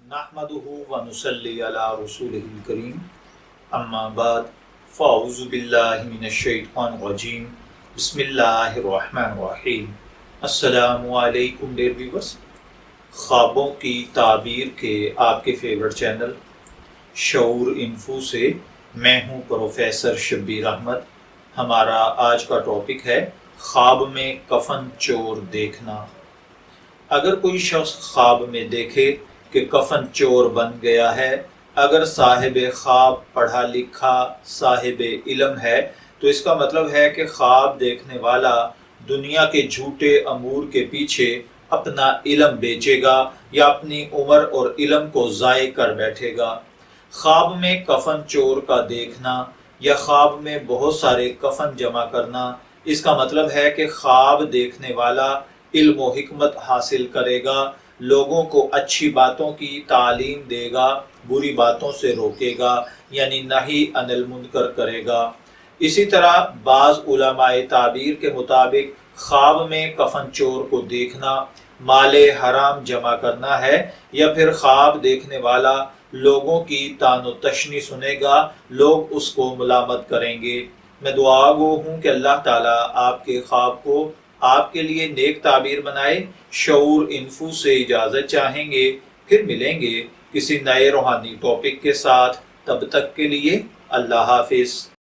نحمدہ و نصلی علی رسولہ الکریم اما بعد فاعوذ باللہ من الشیطان الرجیم بسم اللہ الرحمن الرحیم السلام علیکم ڈیئر ویورز، خوابوں کی تعبیر کے آپ کے فیورٹ چینل شعور انفو سے میں ہوں پروفیسر شبیر احمد۔ ہمارا آج کا ٹاپک ہے خواب میں کفن چور دیکھنا۔ اگر کوئی شخص خواب میں دیکھے کہ کفن چور بن گیا ہے، اگر صاحب خواب پڑھا لکھا صاحب علم ہے تو اس کا مطلب ہے کہ خواب دیکھنے والا دنیا کے جھوٹے امور کے پیچھے اپنا علم بیچے گا یا اپنی عمر اور علم کو ضائع کر بیٹھے گا۔ خواب میں کفن چور کا دیکھنا یا خواب میں بہت سارے کفن جمع کرنا، اس کا مطلب ہے کہ خواب دیکھنے والا علم و حکمت حاصل کرے گا، لوگوں کو اچھی باتوں کی تعلیم دے گا، بری باتوں سے روکے گا، یعنی نہی عن المنکر کرے گا۔ اسی طرح بعض علماء تعبیر کے مطابق خواب میں کفن چور کو دیکھنا مال حرام جمع کرنا ہے، یا پھر خواب دیکھنے والا لوگوں کی تان و تشنی سنے گا، لوگ اس کو ملامت کریں گے۔ میں دعا گو ہوں کہ اللہ تعالیٰ آپ کے خواب کو آپ کے لیے نیک تعبیر بنائے۔ شعور انفو سے اجازت چاہیں گے، پھر ملیں گے کسی نئے روحانی ٹاپک کے ساتھ۔ تب تک کے لیے اللہ حافظ۔